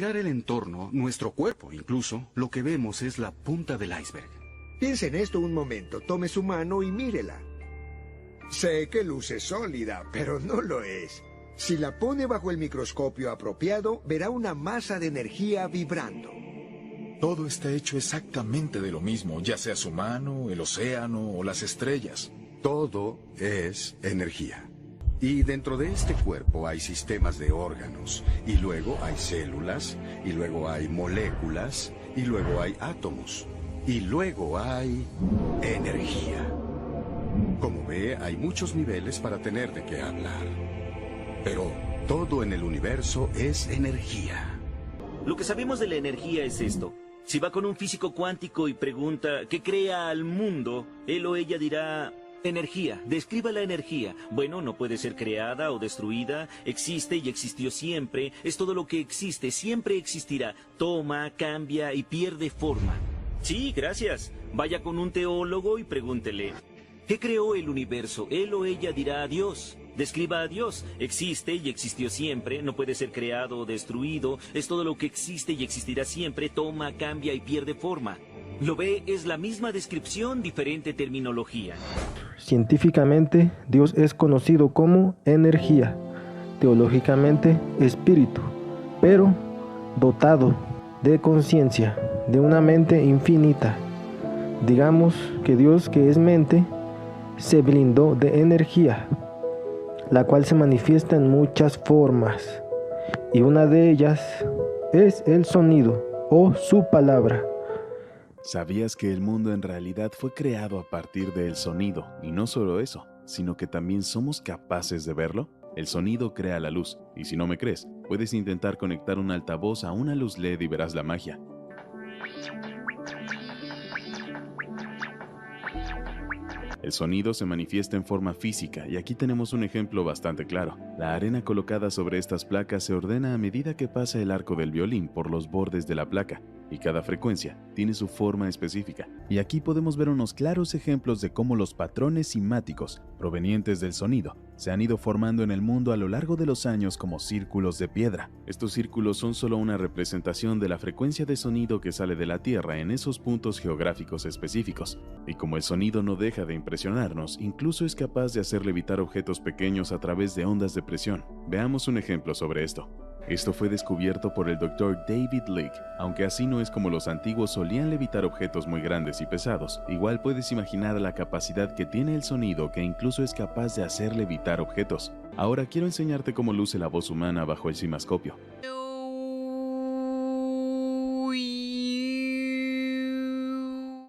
mirar el entorno, nuestro cuerpo incluso, lo que vemos es la punta del iceberg. Piense en esto un momento. Tome su mano y mírela. Sé que luce sólida, pero no lo es. Si la pone bajo el microscopio apropiado, verá una masa de energía vibrando. Todo está hecho exactamente de lo mismo, ya sea su mano, el océano o las estrellas. Todo es energía. Y dentro de este cuerpo hay sistemas de órganos, y luego hay células, y luego hay moléculas, y luego hay átomos, y luego hay energía. Como ve, hay muchos niveles para tener de qué hablar. Pero todo en el universo es energía. Lo que sabemos de la energía es esto. Si va con un físico cuántico y pregunta ¿qué crea al mundo?, él o ella dirá energía. Describa la energía. Bueno, no puede ser creada o destruida. Existe y existió siempre. Es todo lo que existe. Siempre existirá. Toma, cambia y pierde forma. Sí, gracias. Vaya con un teólogo y pregúntele ¿qué creó el universo? Él o ella dirá Dios. Describa a Dios. Existe y existió siempre, no puede ser creado o destruido, es todo lo que existe y existirá siempre, toma, cambia y pierde forma. ¿Lo ve? Es la misma descripción, diferente terminología. Científicamente, Dios es conocido como energía, teológicamente espíritu, pero dotado de conciencia, de una mente infinita. Digamos que Dios, que es mente, se blindó de energía, la cual se manifiesta en muchas formas, y una de ellas es el sonido o su palabra. ¿Sabías que el mundo en realidad fue creado a partir del sonido? Y no solo eso, sino que también somos capaces de verlo. El sonido crea la luz, y si no me crees, puedes intentar conectar un altavoz a una luz LED y verás la magia. El sonido se manifiesta en forma física, y aquí tenemos un ejemplo bastante claro. La arena colocada sobre estas placas se ordena a medida que pasa el arco del violín por los bordes de la placa, y cada frecuencia tiene su forma específica. Y aquí podemos ver unos claros ejemplos de cómo los patrones simáticos provenientes del sonido se han ido formando en el mundo a lo largo de los años como círculos de piedra. Estos círculos son solo una representación de la frecuencia de sonido que sale de la Tierra en esos puntos geográficos específicos. Y como el sonido no deja de impresionarnos, incluso es capaz de hacer levitar objetos pequeños a través de ondas de presión. Veamos un ejemplo sobre esto. Esto fue descubierto por el Dr. David Leake. Aunque así no es como los antiguos solían levitar objetos muy grandes y pesados, igual puedes imaginar la capacidad que tiene el sonido, que incluso es capaz de hacer levitar objetos. Ahora quiero enseñarte cómo luce la voz humana bajo el cimascopio.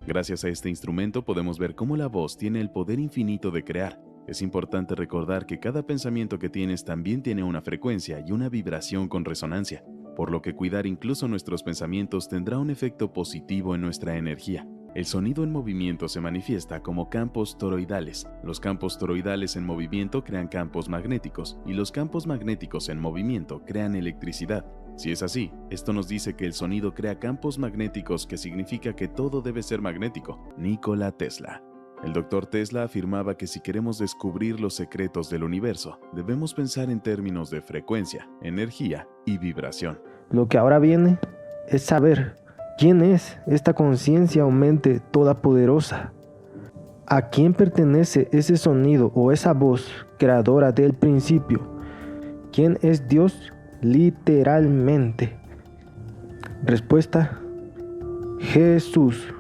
Gracias a este instrumento podemos ver cómo la voz tiene el poder infinito de crear. Es importante recordar que cada pensamiento que tienes también tiene una frecuencia y una vibración con resonancia, por lo que cuidar incluso nuestros pensamientos tendrá un efecto positivo en nuestra energía. El sonido en movimiento se manifiesta como campos toroidales. Los campos toroidales en movimiento crean campos magnéticos, y los campos magnéticos en movimiento crean electricidad. Si es así, esto nos dice que el sonido crea campos magnéticos, que significa que todo debe ser magnético. Nikola Tesla. El Dr. Tesla afirmaba que si queremos descubrir los secretos del universo, debemos pensar en términos de frecuencia, energía y vibración. Lo que ahora viene es saber quién es esta conciencia o mente todopoderosa. ¿A quién pertenece ese sonido o esa voz creadora del principio? ¿Quién es Dios literalmente? Respuesta: Jesús.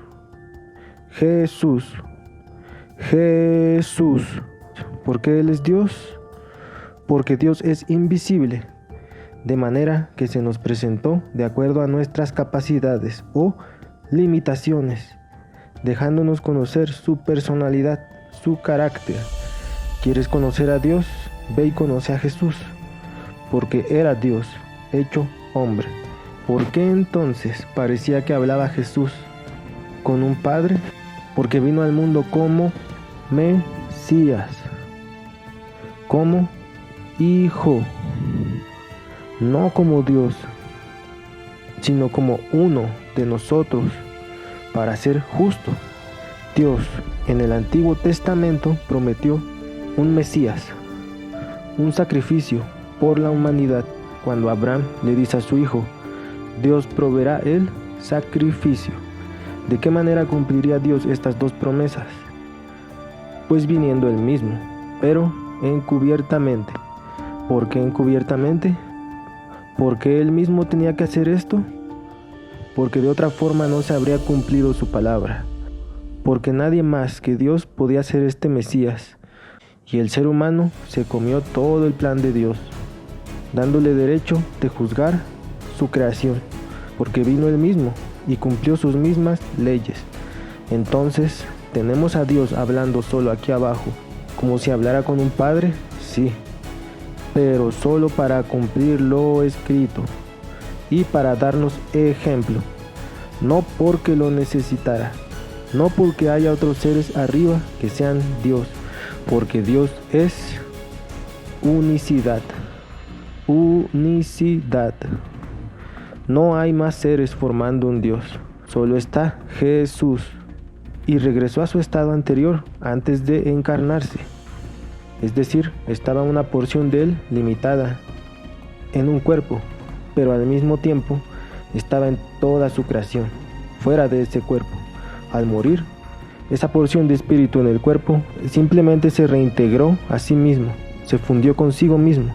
Jesús. Jesús. ¿Por qué Él es Dios? Porque Dios es invisible, de manera que se nos presentó de acuerdo a nuestras capacidades o limitaciones, dejándonos conocer su personalidad, su carácter. ¿Quieres conocer a Dios? Ve y conoce a Jesús, porque era Dios hecho hombre. ¿Por qué entonces parecía que hablaba Jesús con un padre? Porque vino al mundo como Mesías, como Hijo, no como Dios, sino como uno de nosotros, para ser justo. Dios en el Antiguo Testamento prometió un Mesías, un sacrificio por la humanidad, cuando Abraham le dice a su hijo: Dios proveerá el sacrificio. ¿De qué manera cumpliría Dios estas dos promesas? Pues viniendo Él mismo, pero encubiertamente. ¿Por qué encubiertamente? ¿Por qué Él mismo tenía que hacer esto? Porque de otra forma no se habría cumplido su palabra. Porque nadie más que Dios podía ser este Mesías. Y el ser humano se comió todo el plan de Dios, dándole derecho de juzgar su creación, porque vino Él mismo y cumplió sus mismas leyes. Entonces, ¿tenemos a Dios hablando solo aquí abajo, como si hablara con un padre? Sí, pero solo para cumplir lo escrito y para darnos ejemplo, no porque lo necesitara, no porque haya otros seres arriba que sean Dios, porque Dios es unicidad. Unicidad. No hay más seres formando un Dios, solo está Jesús. Y regresó a su estado anterior antes de encarnarse. Es decir, estaba una porción de Él limitada en un cuerpo, pero al mismo tiempo estaba en toda su creación, fuera de ese cuerpo. Al morir, esa porción de espíritu en el cuerpo simplemente se reintegró a sí mismo, se fundió consigo mismo.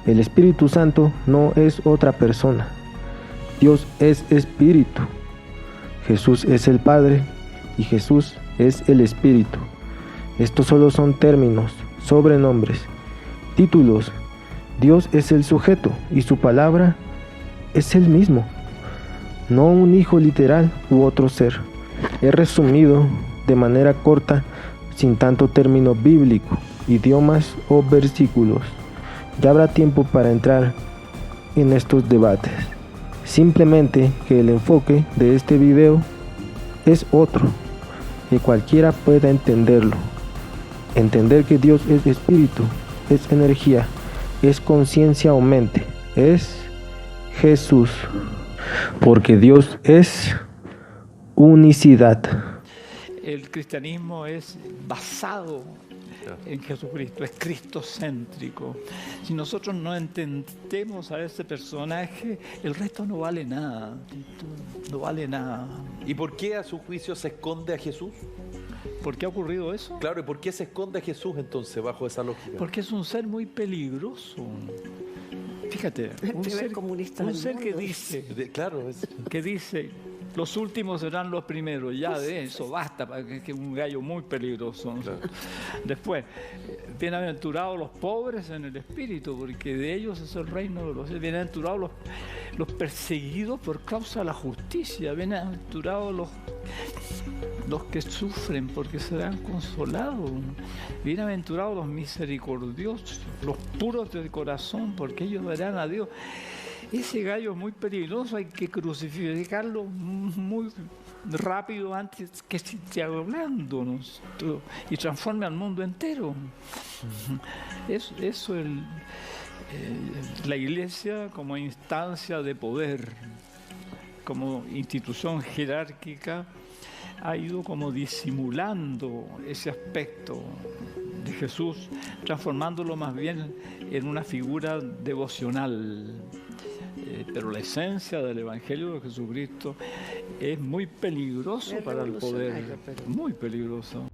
El Espíritu Santo no es otra persona. Dios es Espíritu. Jesús es el Padre y Jesús es el Espíritu. Estos solo son términos, sobrenombres, títulos. Dios es el sujeto y su palabra es el mismo, no un hijo literal u otro ser. He resumido de manera corta, sin tanto término bíblico, idiomas o versículos. Ya habrá tiempo para entrar en estos debates. Simplemente que el enfoque de este video es otro, que cualquiera pueda entenderlo. Entender que Dios es espíritu, es energía, es conciencia o mente, es Jesús. Porque Dios es unicidad. El cristianismo es basado en Jesucristo, es cristocéntrico. Si nosotros no entendemos a ese personaje, el resto no vale nada. No vale nada. ¿Y por qué a su juicio se esconde a Jesús? ¿Por qué ha ocurrido eso? Claro, ¿y por qué se esconde a Jesús entonces bajo esa lógica? Porque es un ser muy peligroso. Fíjate, un ser que dice, los últimos serán los primeros, ya de eso basta, que es un gallo muy peligroso. Claro. Después, bienaventurados los pobres en el espíritu, porque de ellos es el reino de los cielos. Bienaventurados los perseguidos por causa de la justicia, bienaventurados los que sufren, porque serán consolados. Bienaventurados los misericordiosos, los puros del corazón, porque ellos verán a Dios. Ese gallo es muy peligroso, hay que crucificarlo muy rápido antes que esté hablando, ¿no? Y transforme al mundo entero. Eso es la iglesia como instancia de poder, como institución jerárquica, ha ido como disimulando ese aspecto de Jesús, transformándolo más bien en una figura devocional. Pero la esencia del Evangelio de Jesucristo es muy peligroso para el poder, muy peligroso.